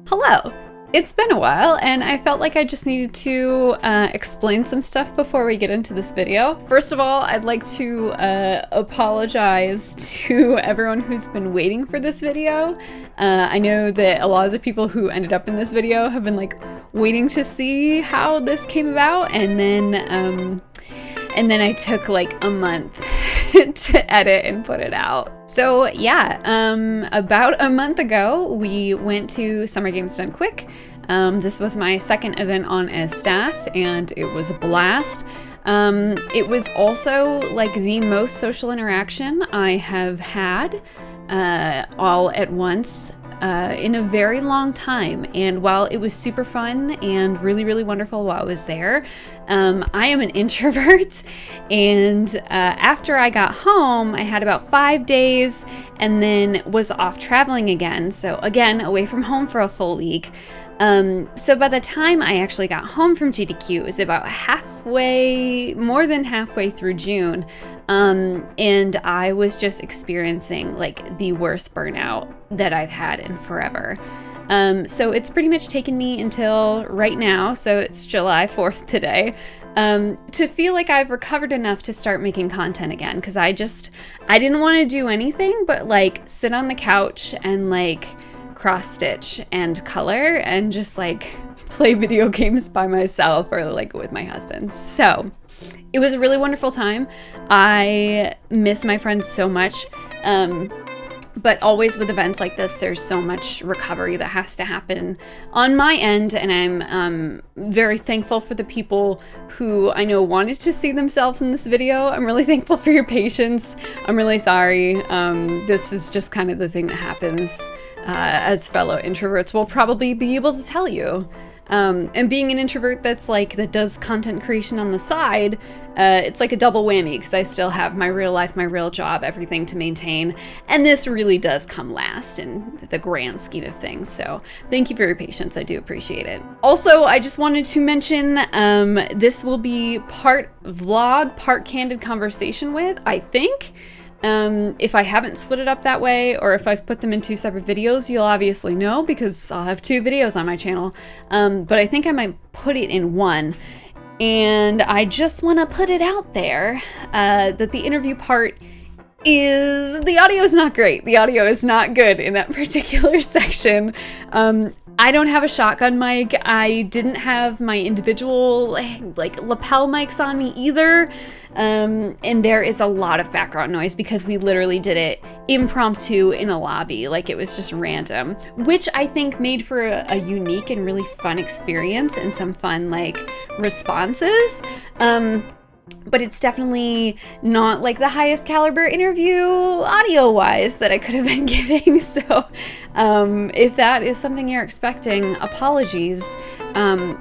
Hello! It's been a while, and I felt like I just needed to explain some stuff before we get into this video. First of all, I'd like to apologize to everyone who's been waiting for this video. I know that a lot of the people who ended up in this video have been like waiting to see how this came about, and then I took like a month to edit and put it out. So yeah, about a month ago, we went to Summer Games Done Quick. This was my second event on as staff, and it was a blast. It was also like the most social interaction I have had all at once in a very long time. And while it was super fun and really, really wonderful while I was there, I am an introvert, and after I got home, I had about 5 days and then was off traveling again. So again, away from home for a full week. So by the time I actually got home from GDQ, it was about more than halfway through June. And I was just experiencing like the worst burnout that I've had in forever. So it's pretty much taken me until right now, so it's July 4th today, to feel like I've recovered enough to start making content again. Cause I didn't want to do anything but like sit on the couch and like cross stitch and color and just like play video games by myself or like with my husband. So it was a really wonderful time. I miss my friends so much. But always with events like this, there's so much recovery that has to happen on my end, and I'm very thankful for the people who I know wanted to see themselves in this video. I'm really thankful for your patience. I'm really sorry. This is just kind of the thing that happens, as fellow introverts will probably be able to tell you. And being an introvert that does content creation on the side, it's like a double whammy because I still have my real life, my real job, everything to maintain. And this really does come last in the grand scheme of things. So thank you for your patience. I do appreciate it. Also, I just wanted to mention, this will be part vlog, part candid conversation with, I think. If I haven't split it up that way, or if I've put them in two separate videos, you'll obviously know because I'll have two videos on my channel. But I think I might put it in one. And I just want to put it out there that the interview part the audio is not great. The audio is not good in that particular section. I don't have a shotgun mic. I didn't have my individual like lapel mics on me either. And there is a lot of background noise because we literally did it impromptu in a lobby. Like it was just random, which I think made for a unique and really fun experience and some fun like responses. But it's definitely not like the highest caliber interview audio-wise that I could have been giving. So if that is something you're expecting, apologies.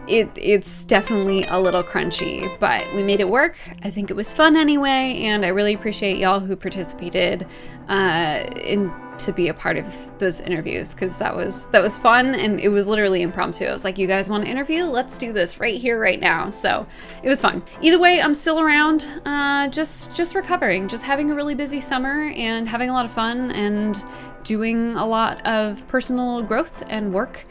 It's definitely a little crunchy, but we made it work. I think it was fun anyway, and I really appreciate y'all who participated to be a part of those interviews, because that was fun, and it was literally impromptu. I was like, you guys want to interview? Let's do this right here, right now. So it was fun. Either way, I'm still around, just recovering, just having a really busy summer and having a lot of fun and doing a lot of personal growth and work,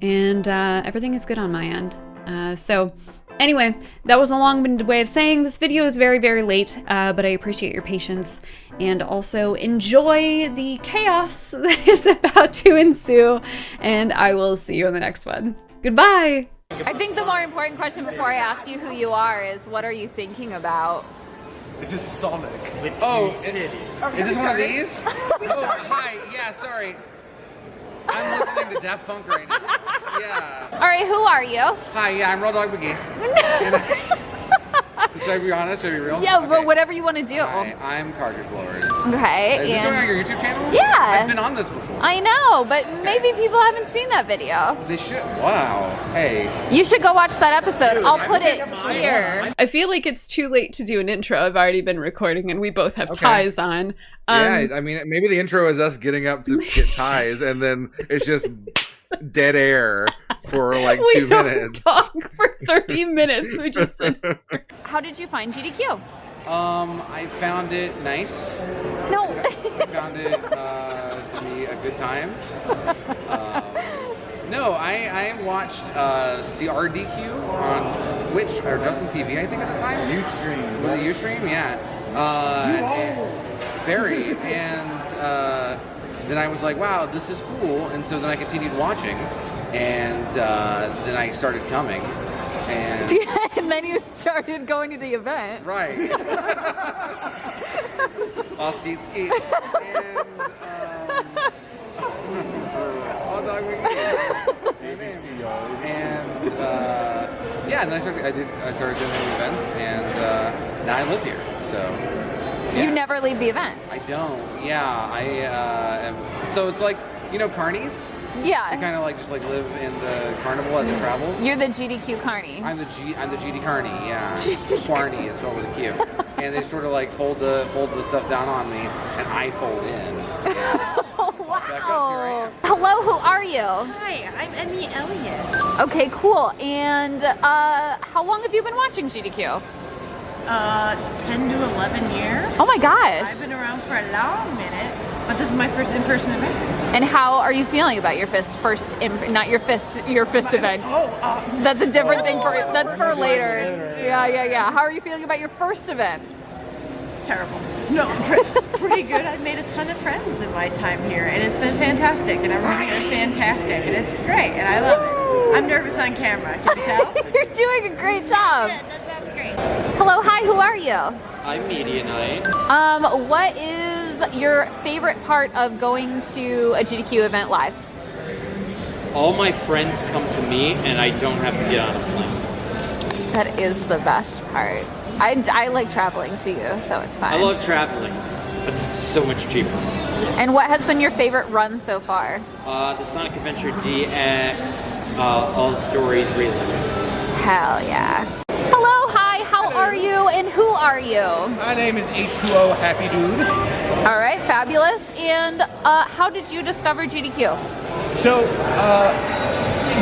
and everything is good on my end. So anyway, that was a long-winded way of saying this video is very, very late, but I appreciate your patience and also enjoy the chaos that is about to ensue, and I will see you in the next one. Goodbye! I think the more important question before I ask you who you are is, what are you thinking about? Is it Sonic? Oh, is this one of these? Oh, hi, yeah, sorry. I'm listening to Daft Punk right now. Yeah. All right, who are you? Hi, yeah, I'm Raw Dog McGee. Should I be honest? Should I be real? Yeah, okay. But whatever you want to do. Hi, I'm Carter's Blowers. Okay. Is this going on your YouTube channel? Yeah. I've been on this before. I know, but maybe people haven't seen that video. They should. Wow. Hey. You should go watch that episode. I'll put it here. I feel like it's too late to do an intro. I've already been recording, and we both have ties on. Yeah, I mean, maybe the intro is us getting up to get ties, and then it's just dead air for like 2 minutes. We talk for 30 minutes. We just sit there. How did you find GDQ? I found it nice. No. I found it to be a good time. No, I watched CRDQ on Twitch or Justin TV, I think at the time. Ustream. Was it Ustream? Yeah. Very. And then I was like, wow, this is cool. And so then I continued watching, and then I started coming. And, And then you started going to the event. right. I'll skeet. And hot dog and yeah, and then I started doing events, and now I live here. So yeah. You never leave the event. I don't. Yeah, I am. So it's like, you know, carnies. Yeah. You kind of like just like live in the carnival as it travels. You're the GDQ carny. I'm the GD carny. Yeah, Carney is spelled with a Q. And they sort of like fold the stuff down on me, and I fold in. Oh, Back up, here I am. Hello, who are you? Hi, I'm Emmie Elliott. Okay, cool. And how long have you been watching GDQ? 10 to 11 years. Oh my gosh. I've been around for a long minute, but this is my first in-person event. And how are you feeling about your fist event? That's a different thing that's for later. Yeah. How are you feeling about your first event? Terrible. No, pretty good. I've made a ton of friends in my time here, and it's been fantastic, and everyone here is fantastic, and it's great, and I love it. I'm nervous on camera, can you tell? You're doing a great job. Yeah, that's great. Hello, hi, who are you? I'm Media Night. What is your favorite part of going to a GDQ event live? All my friends come to me and I don't have to get on a plane. That is the best part. I like traveling to you, so it's fine. I love traveling, but it's so much cheaper. And what has been your favorite run so far? The Sonic Adventure DX, All Stories Relived. Hell yeah. Hello, hi, how are you and who are you? My name is H2O Happy Dude. All right, fabulous. And how did you discover GDQ? So,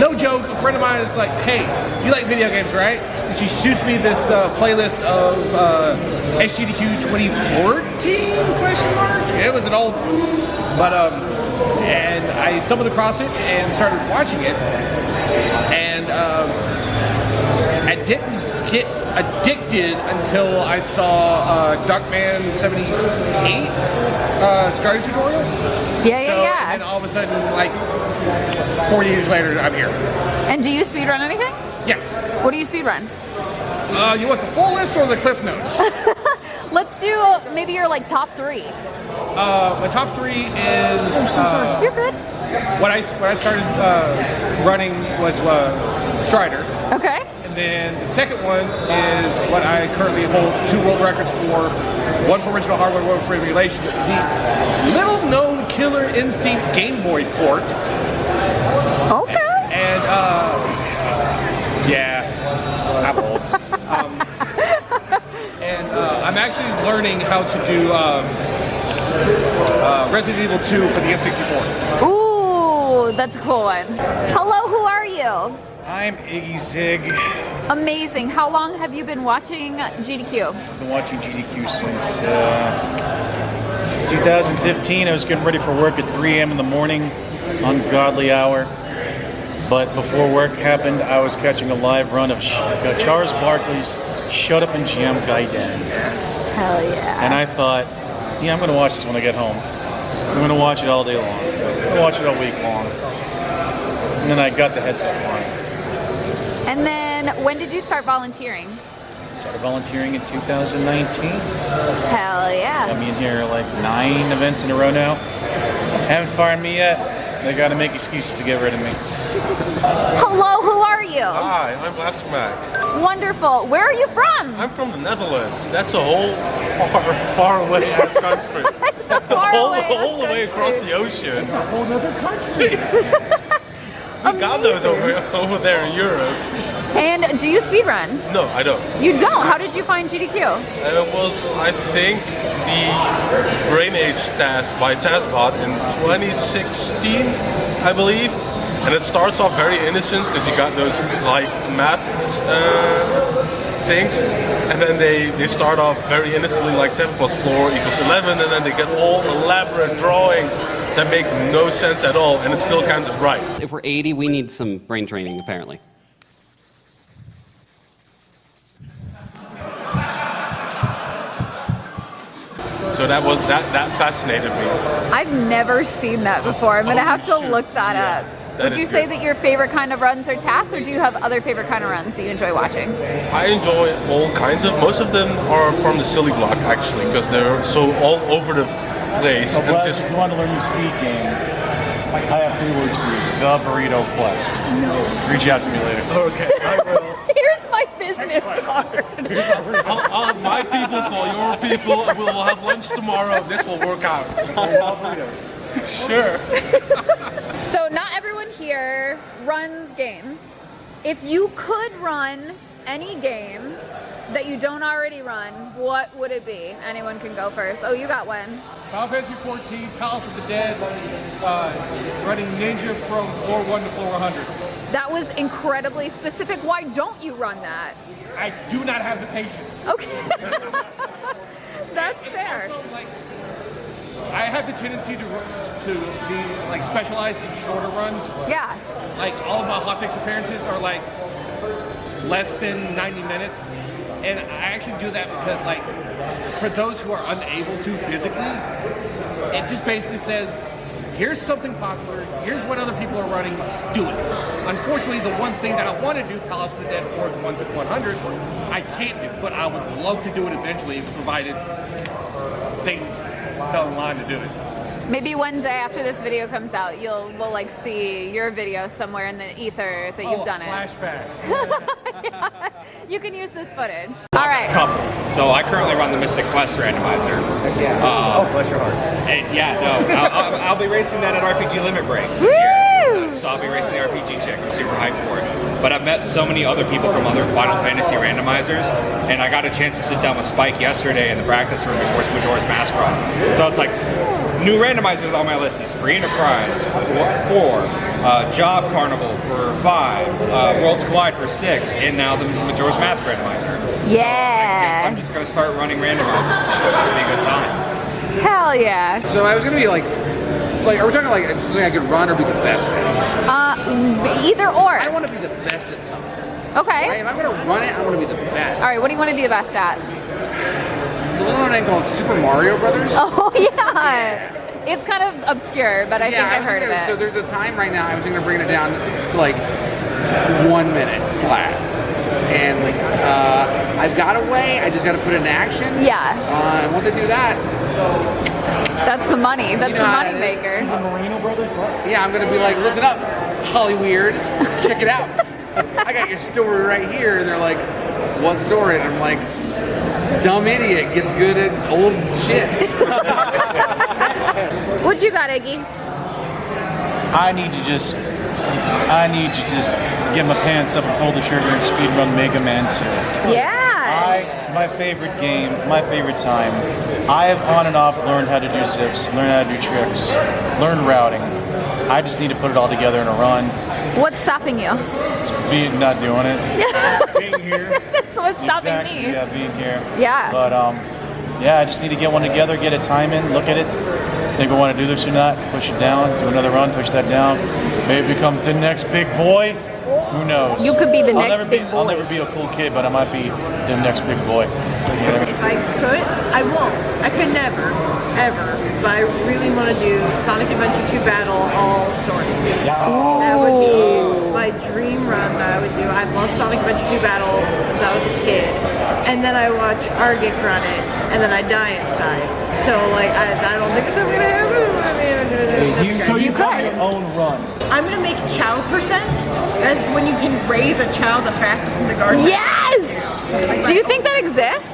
no joke, a friend of mine is like, hey, you like video games, right? And she shoots me this playlist of SGDQ 2014, question mark? It was an old, but, and I stumbled across it and started watching it. And I didn't get addicted until I saw Duckman78 starting tutorial. Yeah. And then all of a sudden, like 40 years later, I'm here. And do you speedrun anything? Yes. What do you speedrun? You want the full list or the cliff notes? Let's do maybe your like top 3. My top 3 is You're good. when I started running was Strider. Okay. And then the second one is what I currently hold 2 world records for. One for original hardware, one for emulation. The little known Killer Instinct Game Boy port. Okay. And yeah, I'm old. And I'm actually learning how to do Resident Evil 2 for the N64. Ooh, that's a cool one. Hello, who are you? I'm Iggyzig. Amazing. How long have you been watching GDQ? I've been watching GDQ since 2015. I was getting ready for work at 3 a.m. in the morning, ungodly hour. But before work happened, I was catching a live run of Charles Barkley's Shut Up and Jam Gaiden. Hell yeah. And I thought, yeah, I'm going to watch this when I get home. I'm going to watch it all day long. I'm going to watch it all week long. And then I got the headset on. And then when did you start volunteering? Started volunteering in 2019. Hell yeah. I've been here like 9 events in a row now. Haven't fired me yet. They got to make excuses to get rid of me. Hello, who are you? Hi, I'm Blastermak. Wonderful. Where are you from? I'm from the Netherlands. That's a whole far away ass country. All the way across the ocean. It's a whole other country. We got those over there in Europe. And do you speedrun? No, I don't. You don't? How did you find GDQ? It was, I think, the Brain Age task by TaskBot in 2016, I believe. And it starts off very innocent because you got those like math things, and then they start off very innocently like 7 + 4 = 11, and then they get all elaborate drawings that make no sense at all, and it still counts as right. If we're 80, we need some brain training, apparently. So that fascinated me. I've never seen that before. I'm gonna have to look that up. That Would you is say good. that your favorite kind of runs are tasks, or do you have other favorite kind of runs that you enjoy watching? I enjoy all kinds of. Most of them are from the silly block actually, because they're so all over the place. So, and Wes, just if you want to learn your speed game, I have 3 words for you. The Burrito Quest. Reach out to me later. okay, I will. Here's my business card. I'll have my people call your people, and we'll have lunch tomorrow. This will work out. Sure. So not everyone here runs games. If you could run any game that you don't already run, what would it be? Anyone can go first. Oh, you got one. Final Fantasy 14, Palace of the Dead, running Ninja from floor 1 to floor 100. That was incredibly specific. Why don't you run that? I do not have the patience. Okay. That's fair. Also, like, I have the tendency to be like specialized in shorter runs. Yeah. Like all of my hot takes appearances are like less than 90 minutes, and I actually do that because like for those who are unable to physically, it just basically says, here's something popular, here's what other people are running, do it. Unfortunately, the one thing that I want to do, Palace of the Dead Floors 1 to 100, I can't do, but I would love to do it eventually, provided things fell in line to do it. Maybe one day after this video comes out, we'll like see your video somewhere in the ether that you've done flashback. it. You can use this footage. All right. Couple. So I currently run the Mystic Quest randomizer. Bless your heart. And yeah, no, I'll be racing that at RPG Limit Break this year. So I'll be racing the RPG chick. I'm super hyped for it. But I've met so many other people from other Final Fantasy randomizers, and I got a chance to sit down with Spike yesterday in the practice room before Majora's Mask run. So it's like, new randomizers on my list is Free Enterprise for 4, Job Carnival for 5, Worlds Collide for 6, and now the Majora's Mask randomizer. Yeah. I guess I'm just gonna start running randomizers. It's gonna be a good time. Hell yeah. So I was gonna be like, are we talking like something I could run or be the best at? Either or. I want to be the best at something. Okay. If I'm gonna run it, I want to be the best. All right. What do you want to be the best at? It's a little known name called Super Mario Brothers. Oh yeah. It's kind of obscure, but I think I've heard of it. So there's a time right now I was going to bring it down to like 1 minute flat. And like, I've got a way, I just got to put it in action. Yeah. And once I do that, that's the money. That's you know the how money it is. maker. Marino Brothers, what? Yeah, I'm going to be like, listen up, Hollyweird, check it out. I got your story right here. And they're like, what story? And I'm like, dumb idiot gets good at old shit. What you got, Iggy? I need to just get my pants up and pull the trigger and speedrun Mega Man 2. Yeah. My favorite game, my favorite time. I have on and off learned how to do zips, learned how to do tricks, learned routing. I just need to put it all together in a run. What's stopping you? It's not doing it. Being here. That's what's stopping Exactly, me. yeah, being here. Yeah. But yeah, I just need to get one together, get a time in, look at it, think I want to do this or not, push it down, do another run, push that down, maybe become the next big boy. Who knows? You could be the I'll next never big boy. I'll never be a cool kid, but I might be the next big boy. If I could, I won't. I could never, ever. But I really want to do Sonic Adventure 2 Battle all stories. That would be my dream run that I would do. I've loved Sonic Adventure 2 Battle since I was a kid. And then I watch Argic run it, and then I die inside. So, like, I don't think it's ever going to happen. So you got your own run. I'm going to make chow percent. That's when you can raise a chow the fastest in the garden. Yes! Do you think that exists?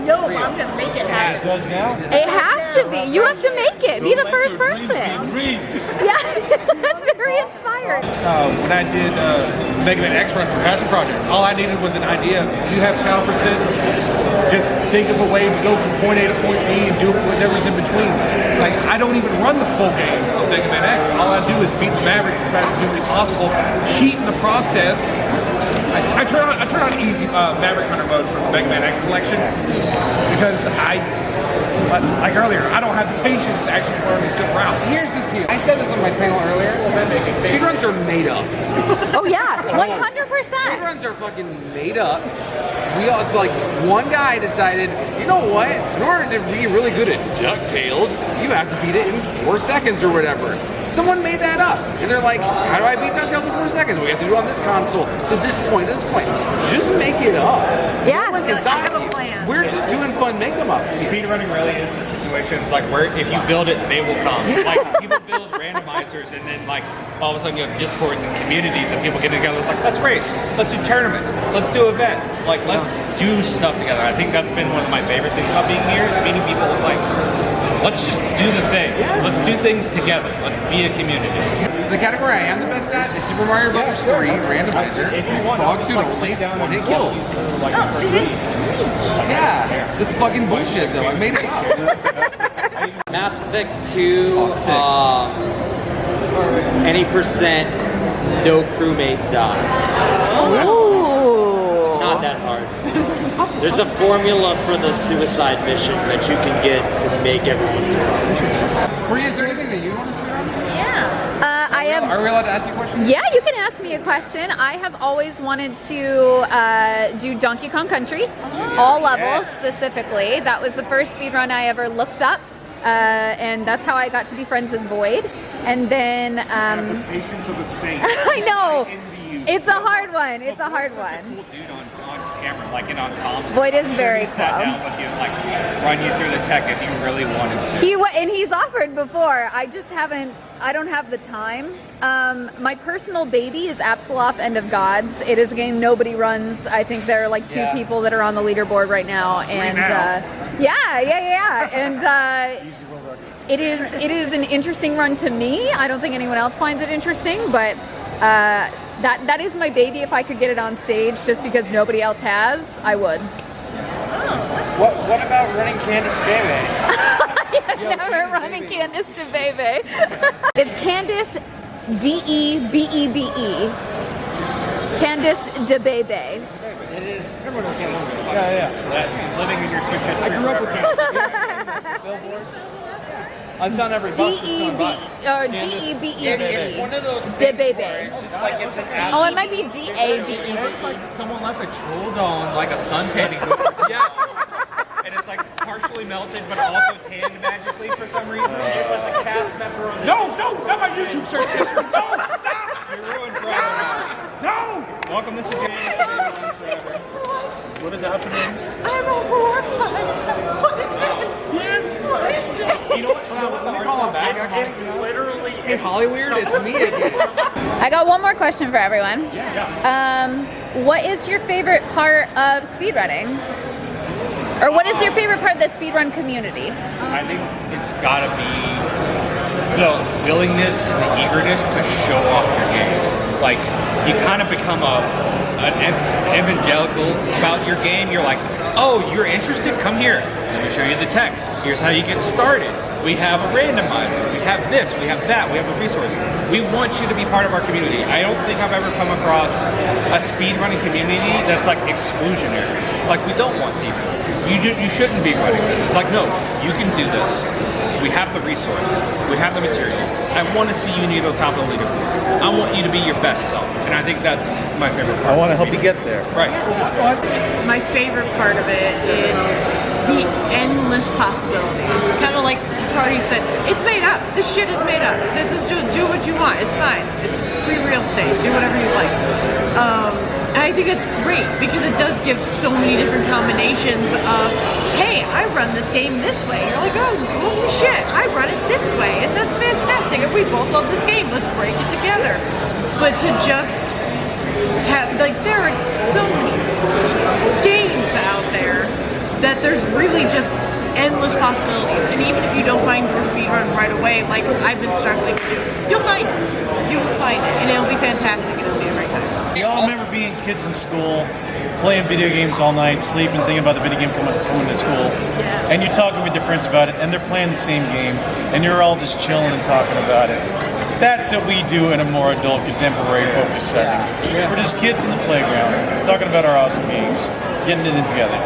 No, I'm going to make it happen. It does now? It has to be. You have to make it. Be the first person. Yeah, that's very inspired. When I did Mega Man X run for Passion Project, all I needed was an idea. If you have child percent, just think of a way to go from point A to point B and do whatever's in between. Like, I don't even run the full game of Mega Man X. All I do is beat the Mavericks as fast as humanly possible, cheat in the process. I turn on easy Maverick Hunter mode for the Mega Man X collection because But like earlier, I don't have the patience to actually learn good routes. Here's the deal. I said this on my panel earlier. Speedruns are made up. Oh yeah, 100%. Speedruns are fucking made up. We also, like, one guy decided, you know what? In order to be really good at DuckTales, you have to beat it in 4 seconds or whatever. Someone made that up. And they're like, how do I beat DuckTales in 4 seconds? We have to do it on this console, to this point, to this point. Just make it up. Yeah. No one can stop you. We're just doing fun make them up. Speedrunning really is the situation. It's like where if you build it, they will come. Like people build randomizers, and then like all of a sudden you have discords and communities, and people get together. It's like, let's race, let's do tournaments, let's do events, like let's do stuff together. I think that's been one of my favorite things about being here. Is meeting people with like, let's just do the thing. Let's do things together. Let's be a community. The category I am the best at is Super Mario Bros. 3 randomizer. If you want, Dog suit only, one-hit kills. Yeah, that's fucking bullshit though. I made it up. Mass Effect 2, any percent, no crewmates die. It's not that hard. There's a formula for the suicide mission that you can get to make everyone survive. Bree, is there anything that you want to say on? I have. Are we allowed to ask you a question? Yeah, you can ask me a question. I have always wanted to do Donkey Kong Country, all levels specifically. That was the first speedrun I ever looked up, and that's how I got to be friends with Void. And then The patience of a saint. I know it's a hard one. It's a hard Such a one. cool dude on camera, like in on comms. Void is I'm sure very he sat cool. down with you, and, like run you through the tech if you really wanted to. And he's offered before. I just haven't. I don't have the time. My personal baby is Absoloff End of Gods. It is a game nobody runs. I think there are like two people that are on the leaderboard right now, and and it is an interesting run to me. I don't think anyone else finds it interesting, but that is my baby. If I could get it on stage, just because nobody else has, I would. What about running Candice Baby? Never running Candice to Bebe. It's Candice Debebe. Candice de Bebe. It is. That's living in your suit just I grew up with Billboard. It's on every D-E-B-E-B-E. It's one of those De things Bebe. where it's just like it's an Oh, it might be D-A-B-E-B-E. It's like someone left a troll on like a sun tanning booth. And it's like partially melted, but also tanned magically for some reason. It was a cast member on the No, not my YouTube search history. No, stop. You're ruined forever now. No. Welcome to Sajana. What is happening? I'm horrified. What is this? What is this? You know what? Let me call him back. Okay. Literally, Hey, Hollyweird, it's me again. I got one more question for everyone. What is your favorite part of speedrunning? Or what is your favorite part of the speedrun community? I think it's gotta be the willingness and the eagerness to show off your game. Like, you kind of become an evangelical about your game. You're like, oh, you're interested? Come here. Let me show you the tech. Here's how you get started. We have a randomizer. We have this. We have that. We have a resource. We want you to be part of our community. I don't think I've ever come across a speedrunning community that's like exclusionary. Like, we don't want people. You shouldn't be running this. It's like, no, you can do this. We have the resources. We have the materials. I want to see you near the top of the leaderboards. I want you to be your best self. And I think that's my favorite part. I want to help you get there. Right. My favorite part of it is the endless possibilities. It's kind of like Cardi said, it's made up. This shit is made up. This is just do what you want. It's fine. It's free real estate. Do whatever you like. And I think it's great because it does give so many different combinations of, hey, I run this game this way. You're like, oh, holy shit, I run it this way. And that's fantastic. And we both love this game. Let's break it together. But to just have, like, there are so many games out there that there's really just endless possibilities. And even if you don't find your speedrun right away, like I've been struggling to do, you'll find it. You will find it. And it'll be fantastic. It'll be a great time. We all remember being kids in school, playing video games all night, sleeping, thinking about the video game coming to school. And you're talking with your friends about it, and they're playing the same game, and you're all just chilling and talking about it. That's what we do in a more adult, contemporary focused setting. We're just kids in the playground, talking about our awesome games, getting it in together.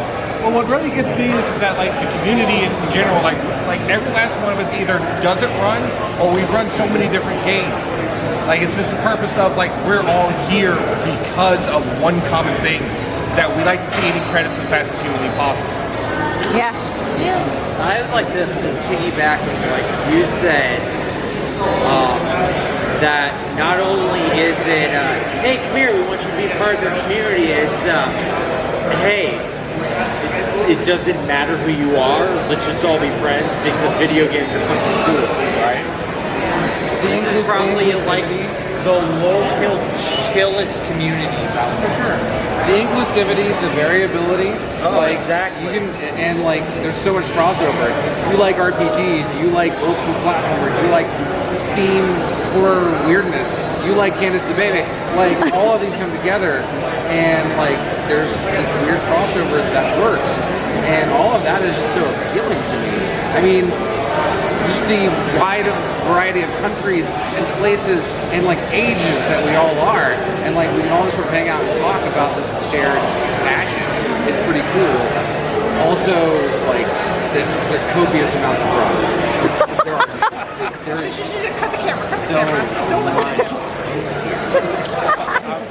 Well, what really gets me is that like the community in general, like every last one of us either doesn't run or we run so many different games. Like it's just the purpose of like we're all here because of one common thing that we like to see any credits as fast as humanly possible. Yeah. I'd like to piggyback on what you said. That not only is it, hey, come here, we want you to be part of the community. It's, hey, it doesn't matter who you are. Let's just all be friends because video games are fucking cool, right? This is probably like the local chillest communities out there. The inclusivity, the variability, like exactly. you can, and like there's so much crossover. You like RPGs, you like old school platformers, you like Steam horror weirdness, you like Candace the Baby, like all of these come together, and like there's this weird crossover that works, and all of that is just so appealing to me. I mean, just the wide variety of countries and places and like ages that we all are, and like we can all just sort of hang out and talk about this shared passion. It's pretty cool. Also, like the copious amounts of drugs. There's so much.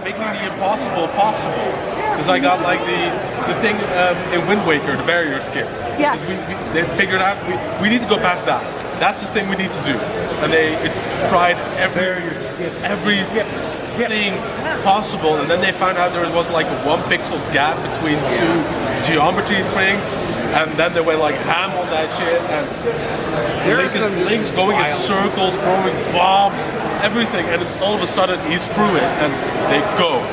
Making the impossible possible. Because I got like the thing in Wind Waker, the barrier skip. Yeah. Because they figured out we need to go past that. That's the thing we need to do. And they tried everything possible, and then they found out there was like a 1 pixel gap between two geometry things, and then they went like ham on that shit, and Link's going in circles, throwing bombs, everything, and it's all of a sudden he's through it, and they go.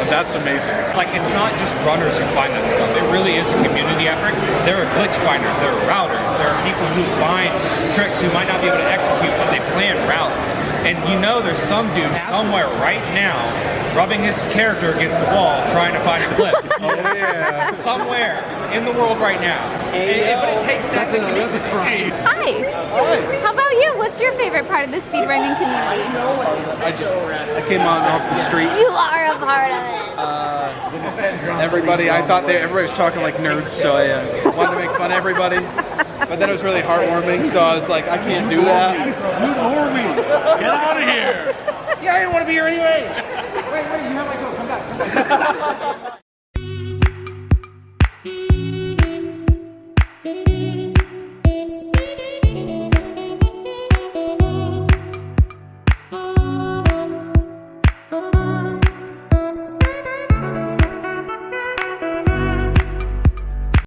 And that's amazing. Like, it's not just runners who find that stuff. It really is a community effort. There are glitch finders, there are routers, there are people who find tricks who might not be able to execute, but they plan routes. And you know there's some dude somewhere right now rubbing his character against the wall trying to find a clip. Oh, yeah. Somewhere in the world right now. But it takes that to community. Hi. How about you? What's your favorite part of the speedrunning community? I came on off the street. You are a part of it. I thought everybody was talking like nerds, so I wanted to make fun of everybody. But then it was really heartwarming, so I was like, I can't do that. You bore me. Get out of here. Yeah, I didn't want to be here anyway. Wait, you have my coat. Come back.